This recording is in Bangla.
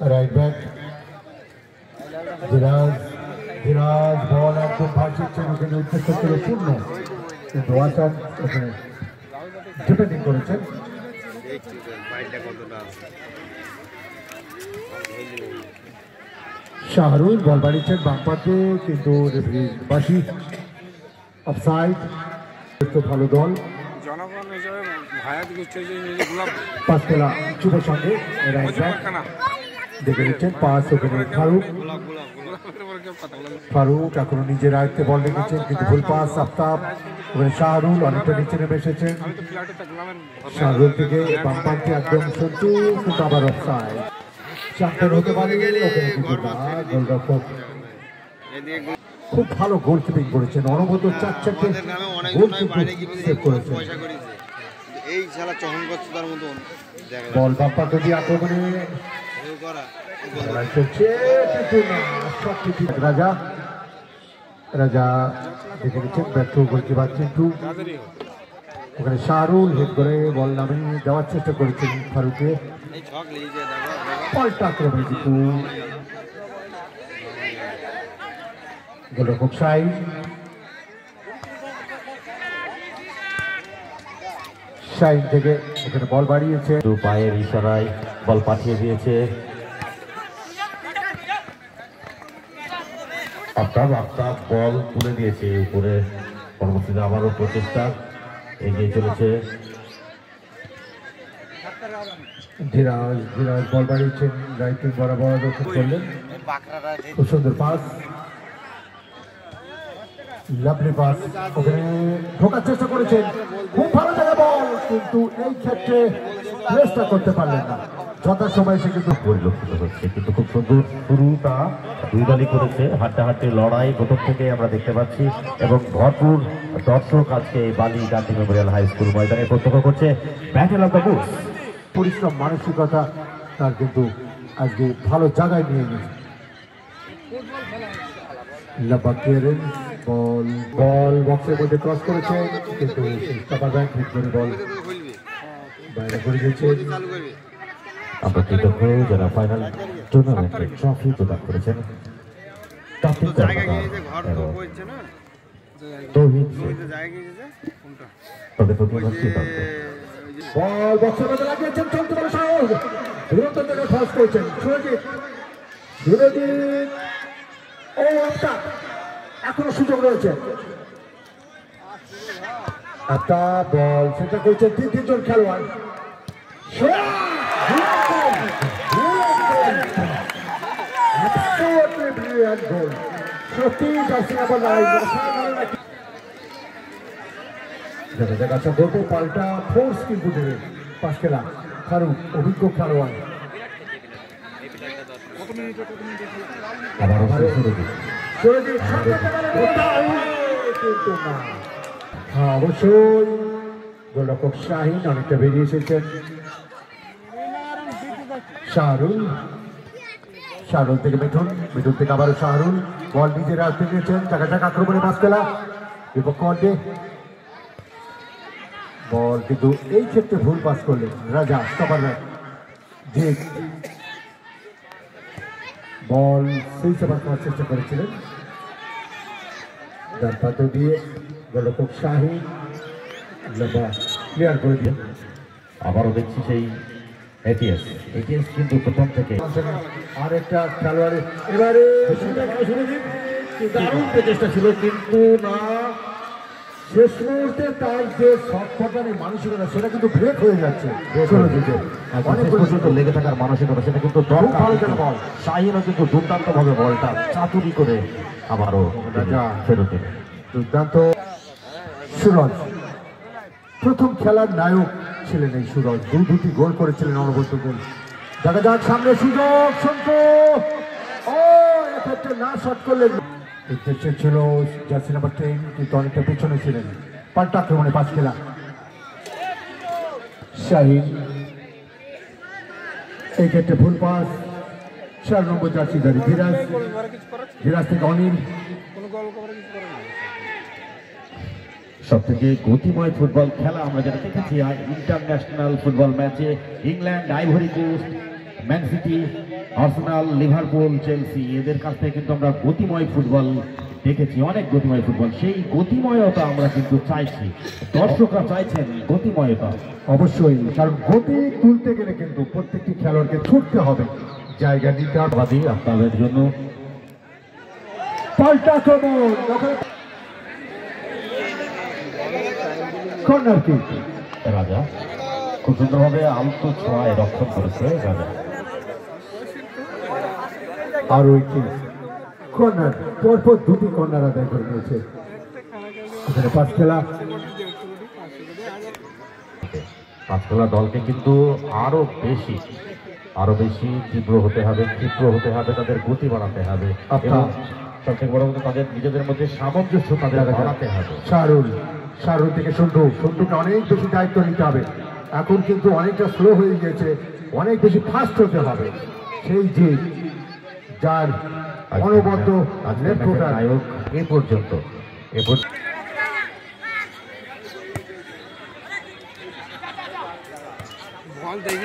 রাইট ব্যাক ধীরাজ ধীরাজ বল একদম ভাসিয়েছেন ওখানে উদ্দেশ্য ছিল পূর্ণ কিন্তু ওয়াটার ওখানে ডিপেন্ডিং করেছেন শাহরুল বল বাড়িয়েছেন বাম পাতে কিন্তু রেফারি বাসি অফসাইড ভালো দল জনগণ হিসেবে ভায়াত গুচ্ছে পাস খেলা শুভর সঙ্গে রাইট ব্যাক দেখে নিচ্ছেন পাস ওখানে ফারুক ফারুক এখনো নিজের আয়ত্তে বল রেখেছেন কিন্তু ভুল পাস আফতাব ওখানে শাহরুল অনেকটা নিচে নেমে এসেছেন শাহরুল থেকে বাম প্রান্তে একদম সত্যি কিন্তু আবার অফসাইড চ্যাম্পিয়ন হতে পারে ওখানে কিন্তু না গোলরক্ষক খুব ভালো গোলকিপিং করেছেন অনবরত 4-4টে গোল সেভ করেছেন এই খেলা চহনগস্ততার মতন বল বাপ্পা যদি আক্রমণে রাজা রাজা দেখে নিচ্ছেন ব্যর্থ গোলকিপার কিন্তু ওখানে শাহরুল হেড করে বল নামিয়ে দেওয়ার চেষ্টা করেছেন ফারুককে পাল্টা আক্রমণে কিন্তু গোলরক্ষক শাহিন শাহিন থেকে ওখানে বল বাড়িয়েছে পায়ের ইশারায় বল পাঠিয়ে দিয়েছে আফতাব আফতাব বল তুলে দিয়েছে উপরে পরবর্তীতে আবারও প্রচেষ্টা এগিয়ে চলেছে ধীরাজ ধীরাজ বল বাড়িয়েছেন রাইট উইং বরাবর রক্ষণ করলেন খুব সুন্দর পাস লাভলি পাস ওখানে ঢোকার চেষ্টা করেছেন খুব ভালো জায়গা বল কিন্তু এই ক্ষেত্রে প্লেসটা করতে পারলেন না যথাসময় সে কিন্তু পরিলক্ষিত হচ্ছে কিন্তু খুব সুন্দর শুরুটা দুই দলই করেছে হাড্ডাহাড্ডি লড়াই প্রথম থেকে আমরা দেখতে পাচ্ছি এবং ভরপুর দর্শক আজকে বালি গান্ধী মেমোরিয়াল হাই স্কুল ময়দানে প্রত্যক্ষ করছে ব্যাটেল অফ দ্য বুটস পরিশ্রম মানসিকতা তার কিন্তু আজকে ভালো জায়গায় নিয়ে গেছে বল বল বক্সের মধ্যে ক্রস করেছে কিন্তু বল বাইরে করে দিয়েছে আমরা কৃতজ্ঞ যারা ফাইনাল টুর্নামেন্টে ট্রফি প্রদান করেছেন কাপ্তান তৌহিদ তাদের প্রতি আমার কৃতজ্ঞ বল বক্সের মধ্যে লাগিয়েছেন চলতে পারে সাহস দূরত্ব থেকে ক্রস করেছেন সুরজিৎ সুরজিৎ ও একটা এখনো সুযোগ রয়েছে একটা বল সেটা করছেন তিনজন খেলোয়াড় পাল্টা ফোর্স কিন্তু দেবে পাশ খেলা ফারুক অভিজ্ঞ খেলোয়াড় অবশ্যই গোলরক্ষক শাহিন অনেকটা বেরিয়ে এসেছেন শাহরুল শাহরুল থেকে মিঠুন মিঠুন থেকে আবারও শাহরুল বল নিজেরা আসতে নিয়েছেন চাকা আক্রমণে পাস খেলা বিপক্ষ অর্ধে বল কিন্তু এই ক্ষেত্রে ভুল পাস করলেন রাজা স্টপার যে বল সেই সবার করার চেষ্টা করেছিলেন ডান পাতে দিয়ে গোলরক্ষক শাহিন ক্লিয়ার করে দিয়ে আবারও দেখছি সেই এটিএস কিন্তু প্রথম থেকে আর একটা খেলোয়াড়ের এবারে দারুণ প্রচেষ্টা ছিল কিন্তু না শেষ মুহূর্তে তার যে শট পটানের মানসিকতা সেটা কিন্তু ব্রেক হয়ে যাচ্ছে অনেক পর্যন্ত লেগে থাকার মানসিকতা সেটা কিন্তু দরকার শাহিনও কিন্তু দুর্দান্ত ভাবে বলটা চাতুরি করে আবারও ফেরত দিল দুর্দান্ত সুরজ প্রথম খেলার নায়ক ছিলেন এই সুরজ দুটি গোল করেছিলেন অনবদ্য গোল দেখা যাক সামনে সুযোগ সন্তু ও এক্ষেত্রে না শট করলেন উদ্দেশ্য ছিল জার্সি নাম্বার 10 কিন্তু অনেকটা পেছনে ছিলেন পাল্টা আক্রমণে পাস খেলা শাহিন এই ক্ষেত্রে ভুল পাস 4 নম্বর জার্সিধারী ধীরাজ থেকে অনিল সবথেকে গতিময় ফুটবল খেলা আমরা যেটা দেখেছি ইন্টারন্যাশনাল ফুটবল ম্যাচে England Ivory Coast Man City, Arsenal, Liverpool, Chelsea এদের কাছ থেকে কিন্তু আমরা গতিময় ফুটবল দেখেছি, অনেক গতিময় ফুটবল। সেই গতিময়তা আমরা কিন্তু চাইছি, দর্শকরা চাইছেন গতিময়তা। অবশ্যই, কারণ গতি তুলতে গেলে কিন্তু প্রত্যেকটি খেলোয়াড়কে ছুটতে হবে, জায়গা নিতে হবে। বাদী আপনাদের জন্য পাল্টা আক্রমণ, কর্নার কিক। রাজা খুব সুন্দরভাবে আলতো ছোঁয়ায় রক্ষণ করেছে রাজা। আর ওই কিক কর্নার, পরপর দুটি কর্নার আদায় করে নিয়েছে। এখানে পাঁচ খেলা দলকে কিন্তু আরো বেশি তীব্র হতে হবে, ক্ষিপ্র হতে হবে, তাদের গতি বাড়াতে হবে এবং সবথেকে বড় কথা তাদের নিজেদের মধ্যে সামঞ্জস্য তাদের বাড়াতে হবে। শাহরুল থেকে সন্টুকে অনেক বেশি দায়িত্ব নিতে হবে। এখন কিন্তু অনেকটা স্লো হয়ে গেছে, অনেক বেশি ফাস্ট হতে হবে। সেই যে যার অনবদ্য নায়ক এ পর্যন্ত বল দেখি